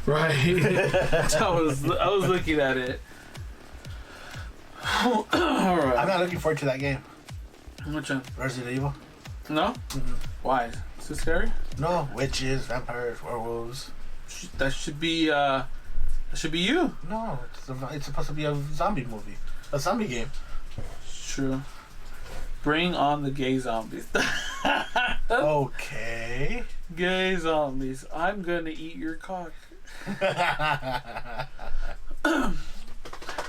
Right. I was looking at it. All right. I'm not looking forward to that game. Which one? Resident Evil. No? Mm-hmm. Why? Is it scary? No, witches, vampires, werewolves. That should be you. No, it's supposed to be a zombie movie. A zombie game. True. Bring on the gay zombies. Okay. Gay zombies. I'm gonna eat your cock.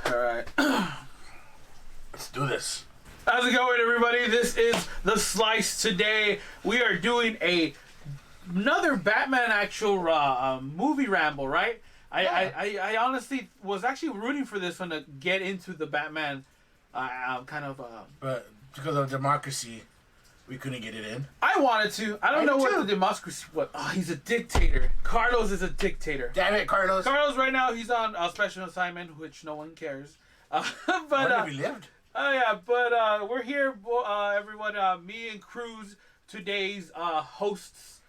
Alright. Let's do this. How's it going, everybody? This is The Slice. Today we are doing another Batman actual movie ramble, right? I honestly was actually rooting for this one to get into the Batman But because of democracy, we couldn't get it in. I wanted to. I don't know what the democracy... Oh, he's a dictator. Carlos is a dictator. Damn it, Carlos. Carlos right now, he's on a special assignment, which no one cares. But Where have we lived? Oh yeah, but we're here, everyone. Me and Cruz, today's hosts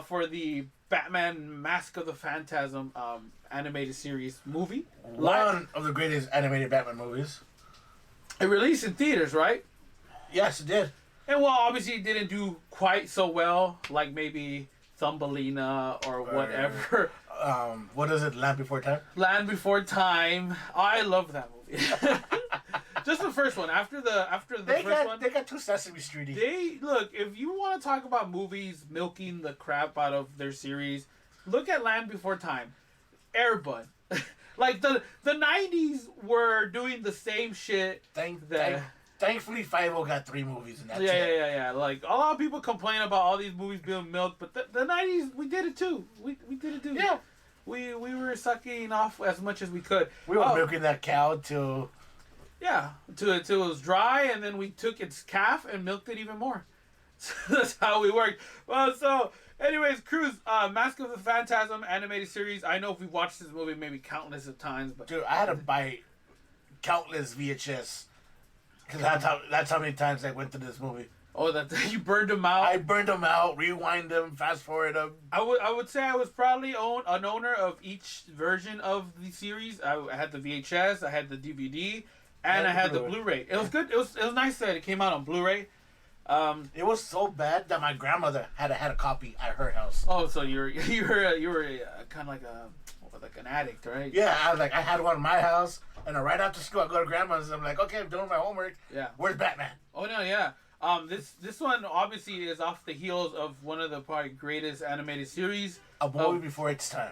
for the Batman Mask of the Phantasm animated series movie. One of the greatest animated Batman movies. It released in theaters, right? Yes, it did. And well, obviously it didn't do quite so well, like maybe Thumbelina or whatever. What is it? Land Before Time? Land Before Time. I love that movie. Just the first one. After the first one, they got two Sesame Street. They look. If you want to talk about movies milking the crap out of their series, look at Land Before Time, Air Bud. Like the 90s were doing the same shit. Thankfully, 5 got 3 movies and that's it. Yeah. Like a lot of people complain about all these movies being milked, but the 90s we did it too. We did it too. Yeah. We were sucking off as much as we could. We were milking that cow till... Yeah, till it was dry, and then we took its calf and milked it even more. So that's how we worked. Well, so, anyways, Cruz, Mask of the Phantasm animated series. I know if we watched this movie maybe countless of times, but... Dude, I had to buy countless VHS. Because that's how many times I went to this movie. Oh, that you burned them out? I burned them out, rewind them, fast forward them. I would say I was probably an owner of each version of the series. I had the VHS, I had the DVD, and I had the Blu-ray. It was good. It was nice that it came out on Blu-ray. It was so bad that my grandmother had a copy at her house. Oh, so you were kind of like an addict, right? Yeah, I had one in my house, and right after school I go to grandma's. And I'm like, okay, I'm doing my homework. Yeah. Where's Batman? Oh no, yeah. This one obviously is off the heels of one of the probably greatest animated series. A movie before its time.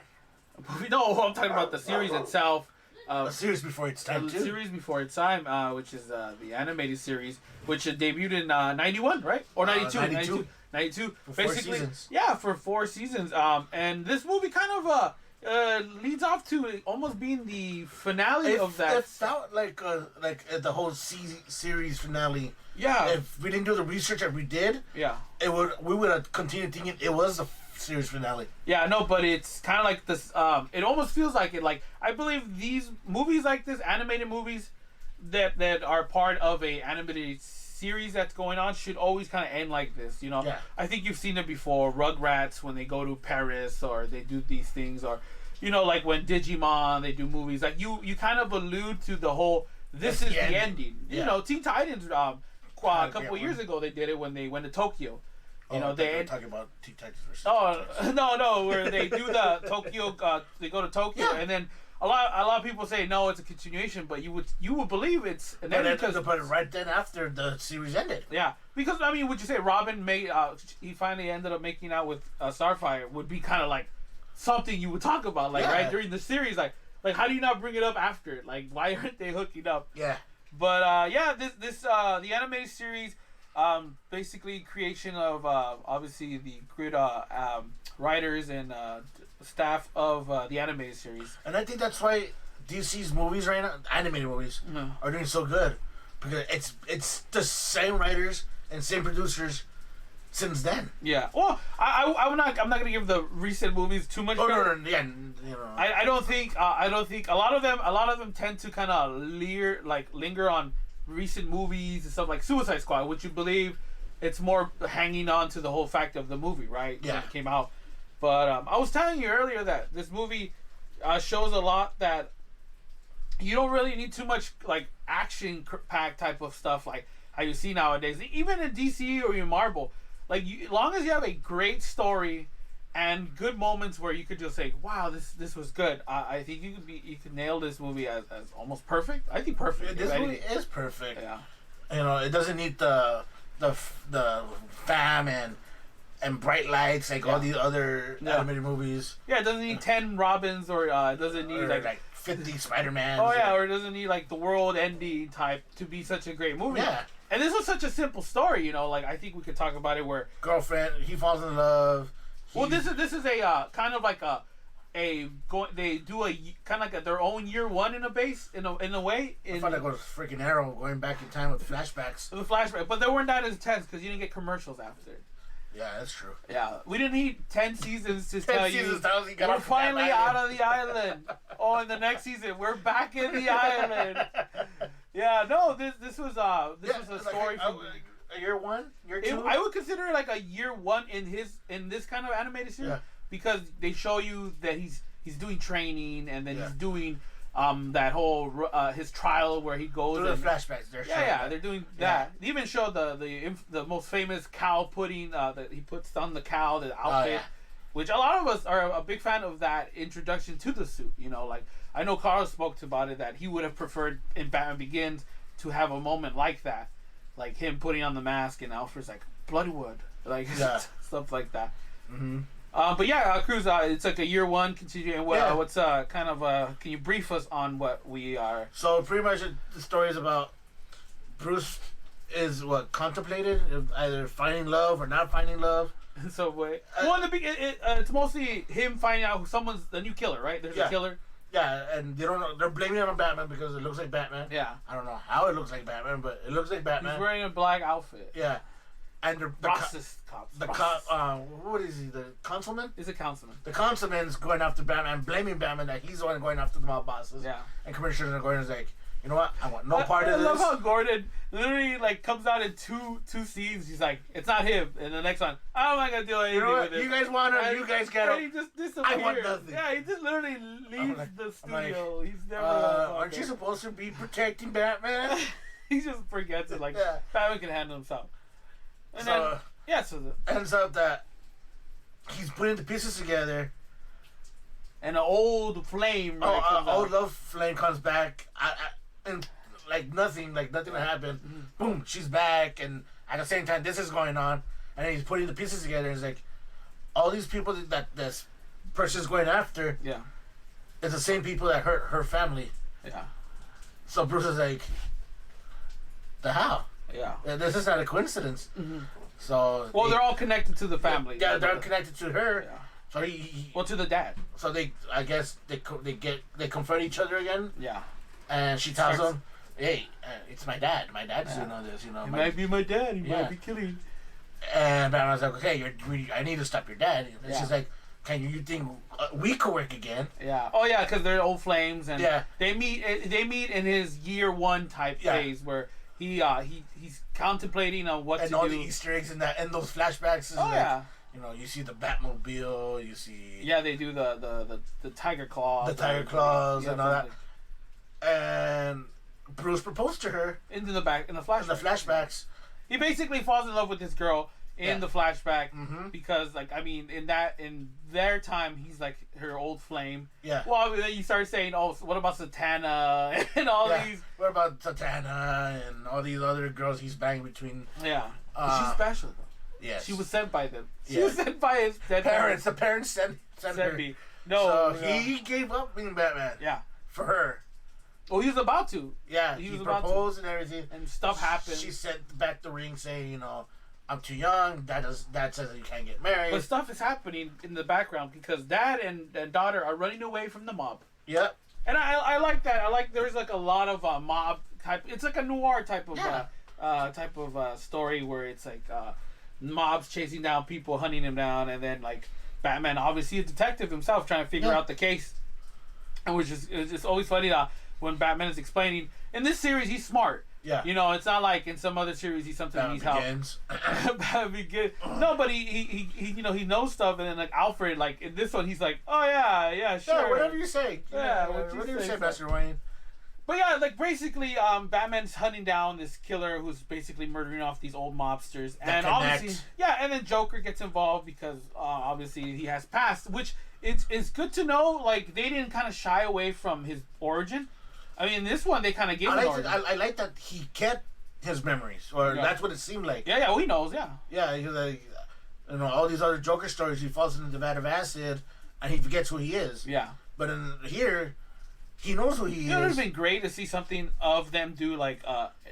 No, I'm talking about the series itself. A series before its time, too. A series before its time, which is the animated series, which debuted in 91, right? Or 92. 92. For basically, 4 seasons. Yeah, for 4 seasons. And this movie kind of leads off to almost being the finale of that. It felt like the whole series finale. Yeah. If we didn't do the research that we did, yeah, we would have continued thinking it was the series finale. Yeah, no, but it's kind of like this. It almost feels like it. Like I believe these movies like this, animated movies that are part of a animated series that's going on, should always kind of end like this. You know, yeah. I think you've seen it before. Rugrats, when they go to Paris or they do these things, or you know, like when Digimon they do movies. Like you kind of allude to the whole. This is the ending. Yeah. You know, Teen Titans. A couple years ago they did it when they went to Tokyo. You know, they're talking about Teen Titans versus. Oh no, where they do the Tokyo. They go to Tokyo, and then a lot of people say no, it's a continuation, but you would believe it's. And then but right then after the series ended. Yeah, because I mean, would you say Robin made? He finally ended up making out with Starfire would be kind of like something you would talk about, like right during the series, like how do you not bring it up after it? Like why aren't they hooking up? Yeah. But this the animated series. Basically creation of obviously the great writers and staff of the animated series. And I think that's why DC's movies right now, animated movies, are doing so good, because it's the same writers and same producers since then. Yeah. Well, I'm not gonna give the recent movies too much. Oh no, yeah, you know. I don't think a lot of them tend to kind of linger on recent movies and stuff like Suicide Squad, which you believe it's more hanging on to the whole fact of the movie, right? Yeah. When it came out. But I was telling you earlier that this movie shows a lot that you don't really need too much like action packed type of stuff like how you see nowadays, even in DC or even Marvel. Like, as long as you have a great story and good moments where you could just say, "Wow, this was good." I think you could nail this movie as almost perfect. I think perfect. This movie is perfect. Yeah. It doesn't need the fam and bright lights like all these other animated movies. Yeah, it doesn't need 10 Robins or it doesn't need like 50 Spider-Mans. Oh yeah, or it doesn't need like the world ending type to be such a great movie. Yeah. And this was such a simple story, like I think we could talk about it where girlfriend, he falls in love. Well, this is a kind of like they do a kind of like their own year one in a way. I thought that was freaking Arrow going back in time with flashbacks. The flashback, but they weren't that intense because you didn't get commercials after. Yeah, that's true. Yeah, we didn't need 10 seasons to tell you we're finally out of the island. Oh, in the next season we're back in the island. Yeah, no, this was a story from a year one, year two. I would consider it like a year one in this kind of animated series because they show you that he's doing training and then he's doing that whole his trial where he goes through the flashbacks. They're doing that. They even show the most famous cow pudding that he puts on the cow, the outfit, which a lot of us are a big fan of that introduction to the suit. Like I know Carl spoke about it that he would have preferred in Batman Begins to have a moment like that, like him putting on the mask and Alfred's like Bloodwood, like stuff like that. Mm-hmm. But yeah, Cruz, it's like a year one continuing. What's kind of can you brief us on what we are? So pretty much the story is about Bruce is contemplated either finding love or not finding love. So wait, well in the beginning, it's mostly him finding out someone's the new killer, right? There's a killer. Yeah, and they don't know. They're blaming it on Batman because it looks like Batman. Yeah. I don't know how it looks like Batman, but it looks like Batman. He's wearing a black outfit. Yeah. And the cop, what is he? The councilman? He's a councilman. The councilman's going after Batman, blaming Batman that he's the one going after the mob bosses. Yeah. And Commissioner Gordon's like, you know what? I want no part of this. I love how Gordon literally comes out in two scenes. He's like, it's not him. And the next one, I'm not gonna do anything with it. You guys want him. You guys get him. He just disappears. I want nothing. Yeah, he just literally leaves the studio. He's never. Aren't you supposed to be protecting Batman? He just forgets it. Batman can handle himself. And so then, ends up that he's putting the pieces together. And an old flame. Old love flame comes back. And nothing happened. Mm-hmm. Boom, she's back, and at the same time, this is going on, and he's putting the pieces together. And it's like all these people that this person's going after. Yeah, it's the same people that hurt her family. Yeah. So Bruce is like, the hell? Yeah. This is not a coincidence. Mm-hmm. So they're all connected to the family. Yeah, they're connected to her. Yeah. So he to the dad. So I guess they confront each other again. Yeah. And she tells him, "Hey, it's my dad. My dad's doing all this. He might be my dad. He might be killing." And Batman's like, "Okay, I need to stop your dad." And she's like, "Can you think we could work again?" Yeah. Oh yeah, because they're old flames, and they meet in his year one type phase where he's contemplating on what to do. And all the Easter eggs in those flashbacks. Is you see the Batmobile. You see. Yeah, they do the tiger claws. The tiger claws and all that. And Bruce proposed to her in the flashbacks. He basically falls in love with this girl in the flashback because, in their time, he's like her old flame. Yeah. Well, then you start saying, "Oh, what about Satana and all these? What about Satana and all these other girls he's banging between?" Yeah. She's special though. Yes. She was sent by them. She was sent by his dead parents. The parents sent her. Me. No. So he gave up being Batman. Yeah. For her. Well, he was about to. Yeah, he proposed and everything. And stuff happened. She sent back the ring saying, I'm too young. Dad says that you can't get married. But stuff is happening in the background because dad and daughter are running away from the mob. Yep. And I like that. There's a lot of mob type. It's like a noir type of story where it's like mobs chasing down people, hunting them down, and then Batman, obviously a detective himself, trying to figure out the case. And it's just always funny that when Batman is explaining in this series, he's smart. Yeah. You know, it's not like in some other series he's something Batman needs help. Begins. Batman Begins. No, but he you know, he knows stuff, and then like Alfred, like in this one, he's like, oh yeah, sure. Yeah, whatever you say. Yeah, what do you say, so. Master Wayne? But yeah, like basically, Batman's hunting down this killer who's basically murdering off these old mobsters, and obviously, yeah, and then Joker gets involved because obviously he has past, which it's good to know. Like they didn't kind of shy away from his origin. I mean, in this one they kind of gave an origin. I like that he kept his memories, or that's what it seemed like. Yeah, well, he knows, yeah. Yeah, he's like, you know, all these other Joker stories, he falls into the vat of acid, and he forgets who he is. Yeah. But in here, he knows who he is. It would have been great to see something of them do like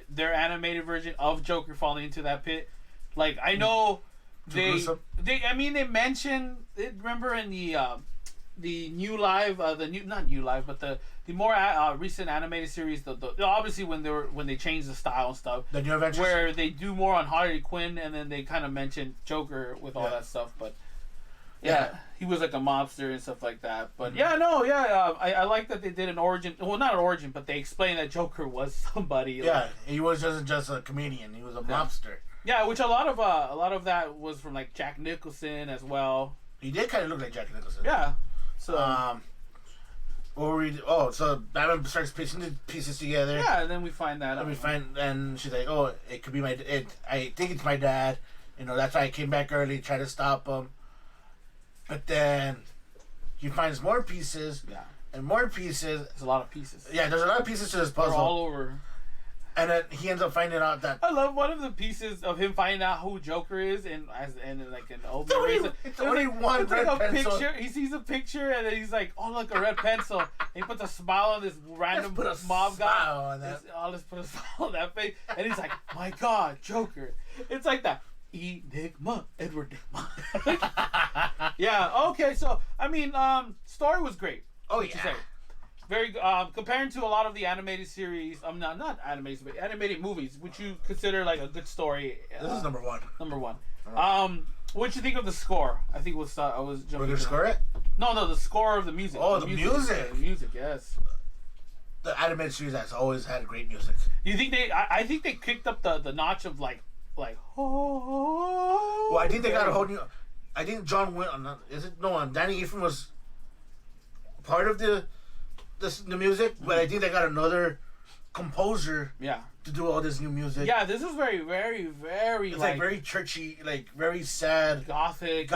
their animated version of Joker falling into that pit. Like I know they mentioned it. Remember in the new live not new live but the more recent animated series, the obviously when they changed the style and stuff, the New Adventures, where they do more on Harley Quinn, and then they kind of mention Joker with all that stuff, but. Yeah, he was like a mobster and stuff like that. But I like that they did an origin. Well, not an origin, but they explained that Joker was somebody. Yeah, like, he wasn't just a comedian. He was a mobster. Yeah, which a lot of that was from like Jack Nicholson as well. He did kind of look like Jack Nicholson. Yeah. So. So Batman starts piecing the pieces together. Yeah, and then we find that. And she's like, oh, it could be I think it's my dad. You know, that's why I came back early, try to stop him. But then he finds more pieces, and more pieces. There's a lot of pieces. Yeah, there's a lot of pieces to this puzzle. They're all over. And then he ends up finding out that I love one of the pieces of him finding out who Joker is, and like an old man. It's only one red pencil. Picture. He sees a picture, and then he's like, "Oh, look, a red pencil." And he puts a smile on this random mob guy. Let's put a smile on that face, and he's like, "My God, Joker!" It's like that. Enigma, Edward Enigma. Yeah. Okay. So I mean, story was great. Oh yeah. Very comparing to a lot of the animated series. Not animated, but animated movies, which you consider like a good story. This is number one. Number one. What you think of the score? I think I was jumping. We're gonna score it? No, the score of the music. Oh, the music. The music, yes. The animated series has always had great music. You think I think they kicked up the notch of like. Oh. Well, I think they got a whole new. I think John went on. Danny Elfman was part of the music, but I think they got another composer. Yeah. To do all this new music. Yeah, this is very, very, very. It's like very churchy, like very sad. Gothic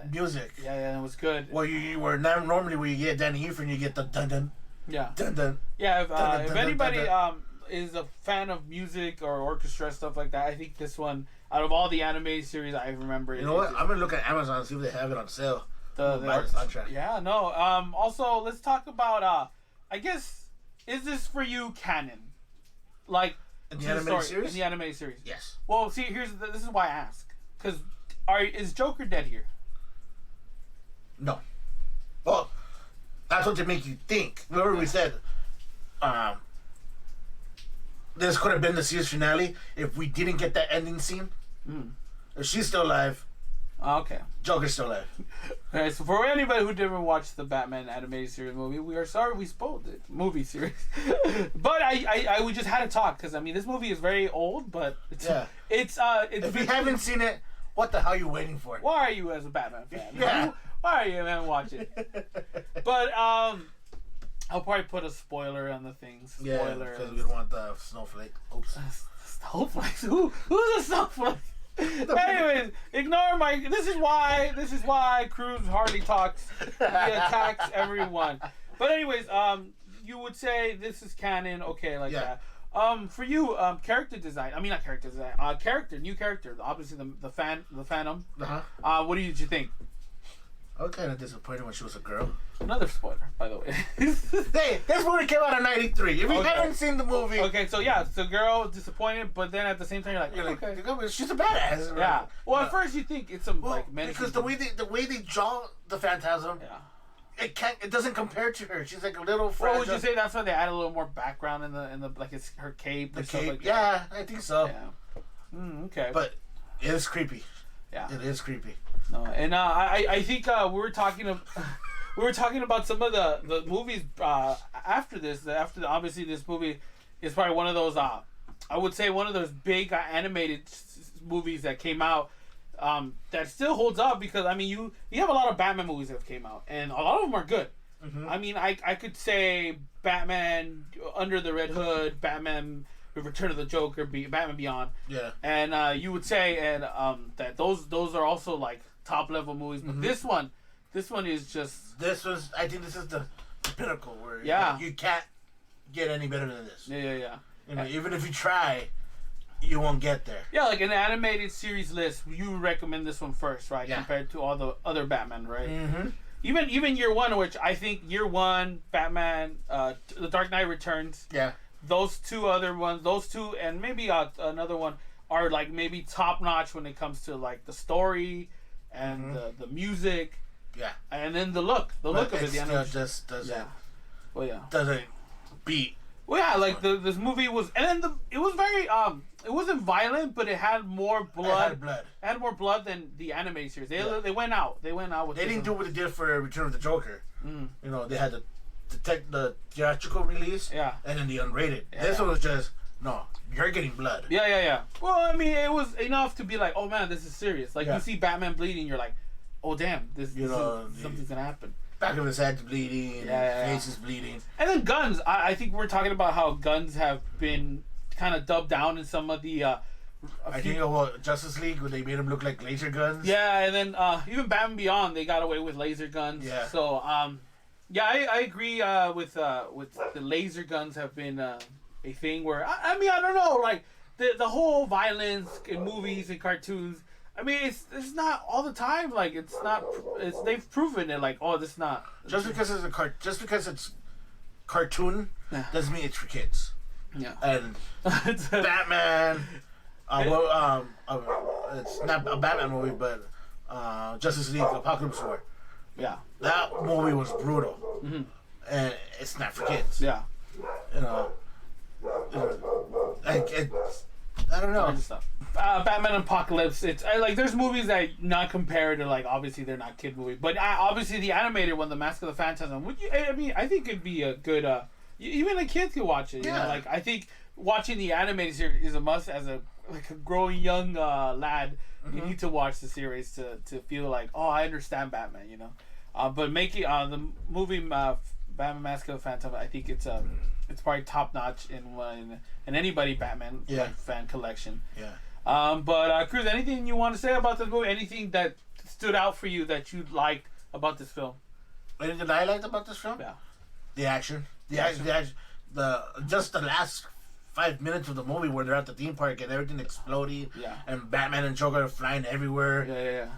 music. Yeah, it was good. Well, you were normally when you get Danny Elfman, you get the dun dun. Yeah. Dun dun. Yeah, if anybody is a fan of music or orchestra stuff like that, I think this one, out of all the anime series I remember, you know what? I'm gonna look at Amazon and see if they have it on sale. The soundtrack. Yeah, no. Also, let's talk about. I guess, is this for you canon? Like in the animated series? In the animated series. Yes. Well, see, this is why I ask, because is Joker dead here? No. Well, that's what to make you think. Remember we said, this could have been the series finale if we didn't get that ending scene. If she's still alive, okay, Joker's still alive. Okay, so for anybody who didn't watch the Batman animated series movie, we are sorry we spoiled it. Movie series, but we just had to talk because I mean this movie is very old, but it's if you haven't seen it, what the hell are you waiting for? Why are you as a Batman fan? Yeah. Why are you man watching? But I'll probably put a spoiler on the things. Yeah, because we don't want the snowflake. Oops. Snowflakes? Who's a snowflake? Anyways, ignore my. This is why Cruz hardly talks. He attacks everyone. But anyways, you would say this is canon, okay, like that. For you, character design. I mean, not character design. New character. Obviously, the Phantom. What did you think? I was kind of disappointed when she was a girl. Another spoiler, by the way. Hey, this movie came out in '93. If you haven't seen the movie, so girl disappointed, but then at the same time you're like, okay, she's a badass. Right? Yeah. Well, at first you think it's some like because the way they draw the Phantasm, it doesn't compare to her. She's like a little fragile. Well, would you say that's why they add a little more background in the like it's her cape? The stuff cape, like yeah, I think so. Yeah. Okay. But it is creepy. Yeah. It is creepy. No, and I think we were talking about some of the movies after this. Obviously this movie is probably one of those I would say one of those big animated movies that came out that still holds up because I mean you have a lot of Batman movies that have came out and a lot of them are good. Mm-hmm. I mean I could say Batman Under the Red Hood, Batman The Return of the Joker, Batman Beyond. Yeah. And you would say and that those are also like top level movies, but this one is just I think this is the pinnacle where you can't get any better than this. Yeah. You know, even if you try, you won't get there. Yeah, like an animated series list, you recommend this one first, right? Yeah. Compared to all the other Batman, right? Mm-hmm. Even Year One, which I think Year One, Batman, The Dark Knight Returns. Yeah. Those two, and maybe another one are like maybe top notch when it comes to like the story and the music. Yeah. And then the look of it. The still just doesn't. Yeah. Well, yeah. Doesn't beat. Well, yeah, like this movie was, and then it was very it wasn't violent, but it had more blood. It had more blood than the animated series. They went out. They went out with. They didn't do what they did for Return of the Joker. You know, they had the theatrical release. Yeah. And then the unrated. Yeah. This one was just no. You're getting blood. Yeah. Well, I mean, it was enough to be like, oh man, this is serious. Like you see Batman bleeding, you're like, oh damn, something's gonna happen. Back of his head's bleeding, face is bleeding. And then guns. I think we're talking about how guns have been kind of dubbed down in some of the... I think about Justice League when they made them look like laser guns. Yeah, and then even Batman Beyond, they got away with laser guns. Yeah. So, I agree with the laser guns have been a thing where... I mean, I don't know, like, the whole violence in movies and cartoons... I mean, it's not all the time. Like they've proven it. Like, oh, this is not just because it's cartoon doesn't mean it's for kids. Yeah. And Batman, it's not a Batman movie, but Justice League Apocalypse War. Yeah. That movie was brutal, and it's not for kids. Yeah. You know, like I don't know. Batman Apocalypse. It's like there's movies that not compared to like obviously they're not kid movies, but obviously the animated one, The Mask of the Phantasm. I mean, I think it'd be a good. Even a kid could watch it. You know? Like I think watching the animated series is a must as a growing young lad. You need to watch the series to feel like I understand Batman. You know, but making the movie Batman Mask of the Phantasm, I think it's probably top notch in anybody Batman fan collection. Yeah. But Cruz, anything you want to say about this movie? Anything that stood out for you that you liked about this film? Anything I liked about this film? Yeah. The action. The action. Just the last 5 minutes of the movie where they're at the theme park and everything exploding. Yeah. And Batman and Joker are flying everywhere.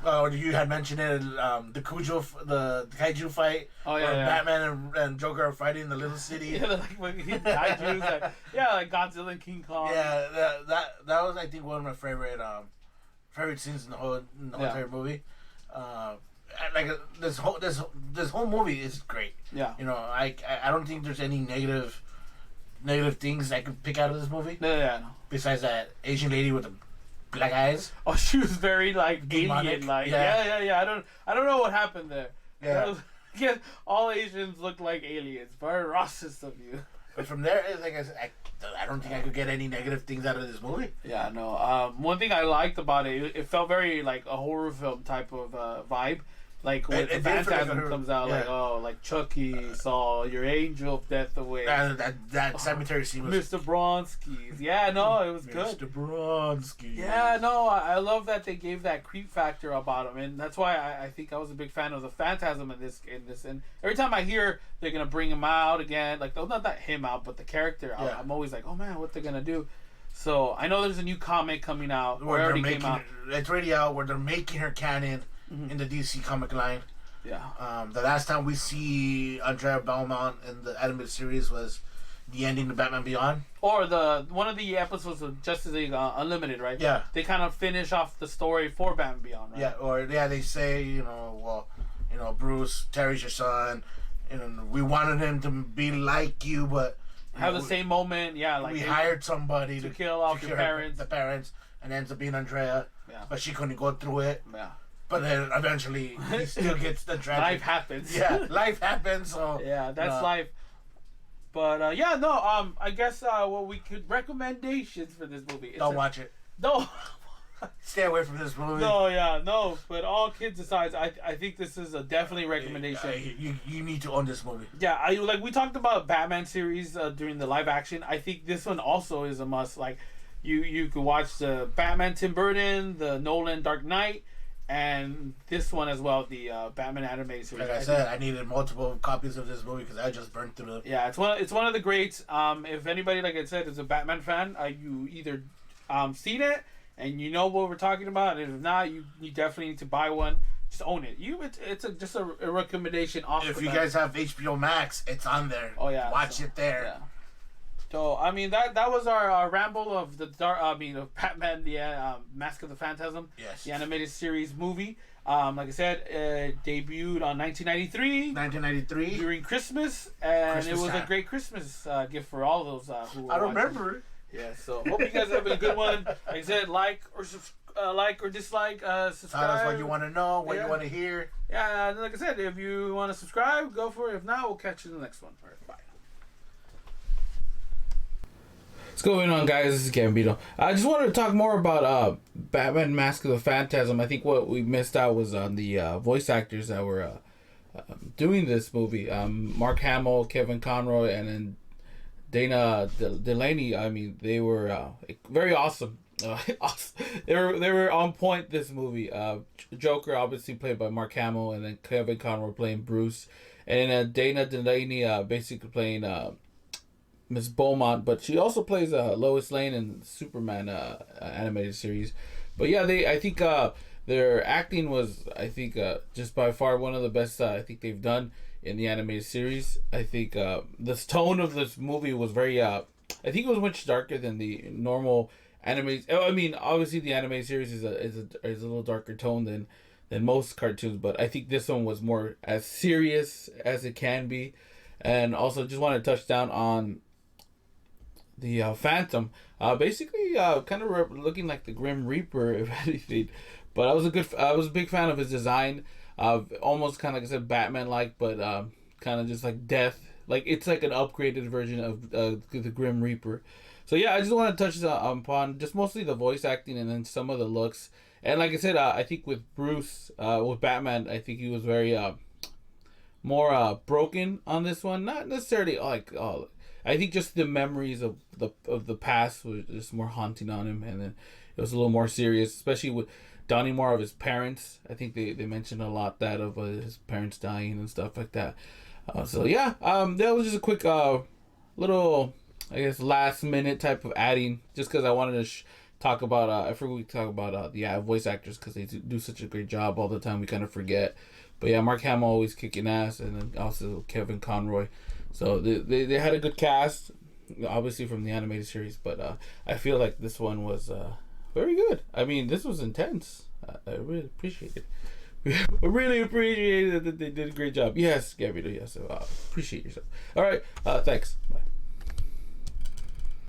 Yeah. You had mentioned it, the kaiju fight. Oh yeah. Where Batman and Joker are fighting in the little city. Yeah, like when kaiju, like Godzilla and King Kong. Yeah, that was I think one of my favorite scenes in the whole entire movie. Like this whole movie is great. Yeah. You know, I don't think there's any negative things I could pick out of this movie. No. Besides that Asian lady with the black eyes. Oh, she was very like alien, like yeah. I don't know what happened there. Yeah. All Asians look like aliens. Very racist of you. But from there, like I said, I don't think I could get any negative things out of this movie. Yeah, no. One thing I liked about it felt very like a horror film type of vibe. Like when the Phantasm comes out, like Chucky saw your angel of death away. That cemetery scene was Mr. Bronski's. Yeah, no, it was good. Mr. Bronski. Yeah, no, I love that they gave that creep factor about him, and that's why I think I was a big fan of the Phantasm in this. And every time I hear they're gonna bring him out again, like not him out, but the character, I'm always like, oh man, what they're gonna do. So I know there's a new comic coming out. It's already out where they're making her canon. In the DC comic line. Yeah. The last time we see Andrea Belmont in the animated series was the ending of Batman Beyond. Or one of the episodes of Justice League Unlimited, right? Yeah. They kind of finish off the story for Batman Beyond, right? Yeah, they say, Bruce, Terry's your son, we wanted him to be like you, but have the same moment, like we hired somebody to kill off your parents. The parents, and ends up being Andrea. Yeah. But she couldn't go through it. Yeah. But then eventually he still gets the tragic. Life happens. Yeah, life happens. So yeah, that's life. But yeah, no. I guess what we could recommendations for this movie. Don't watch it. No. Stay away from this movie. No, yeah, no. But all kids aside, I think this is a definitely recommendation. You need to own this movie. Yeah, we talked about Batman series during the live action. I think this one also is a must. Like, you could watch the Batman Tim Burton, the Nolan Dark Knight, and this one as well, the Batman animated series. Like I said, I needed multiple copies of this movie because I just burned through it. Yeah, it's one of the greats. If anybody, like I said, is a Batman fan, you either seen it and you know what we're talking about, and if not, you definitely need to buy one. Just own it. It's just a recommendation off. If you guys have HBO Max, it's on there. Oh yeah, watch it there. Yeah. So I mean that was our ramble of the of Batman, the Mask of the Phantasm, yes, the animated series movie. Like I said, debuted on 1993 during Christmas, and Christmas it was time. A great Christmas gift for all those who were I remember it. Yeah, so hope you guys have a good one. Like I said, like or dislike, subscribe. Tell us what you want to know, what you want to hear. Yeah, like I said, if you want to subscribe, go for it. If not, we'll catch you in the next one. All right, bye. What's going on, guys? This is Gambino. I just wanted to talk more about Batman Mask of the Phantasm. I think what we missed out was on the voice actors that were doing this movie. Mark Hamill, Kevin Conroy, and then Dana Delaney. I mean, they were very awesome. Awesome. They were on point this movie. Joker obviously played by Mark Hamill, and then Kevin Conroy playing Bruce, and Dana Delaney basically playing Miss Beaumont, but she also plays Lois Lane in Superman animated series. But yeah, I think their acting was, I think, just by far one of the best I think they've done in the animated series. I think the tone of this movie was very I think it was much darker than the normal animated. I mean, obviously the animated series is a little darker tone than most cartoons, but I think this one was more as serious as it can be. And also just want to touch down on the Phantom, basically kind of looking like the Grim Reaper, if anything. But I was a big fan of his design, almost kind of like I said, Batman-like, but kind of just like Death. Like it's like an upgraded version of the Grim Reaper. So yeah, I just want to touch upon just mostly the voice acting and then some of the looks. And like I said, I think with Bruce, with Batman, I think he was very more broken on this one. Not necessarily like I think just the memories of the past was just more haunting on him, and then it was a little more serious, especially with donning more of his parents. I think they mentioned a lot that of his parents dying and stuff like that. So yeah, that was just a quick little, I guess, last minute type of adding, just because I wanted to talk about I forgot we talk about the voice actors because they do such a great job all the time. We kind of forget, but yeah, Mark Hamill always kicking ass, and then also Kevin Conroy. So they had a good cast, obviously from the animated series, but I feel like this one was very good. I mean, this was intense. I really appreciate it. I really appreciate it that they did a great job. Yes, Gabby, yes. Appreciate yourself. All right, thanks. Bye.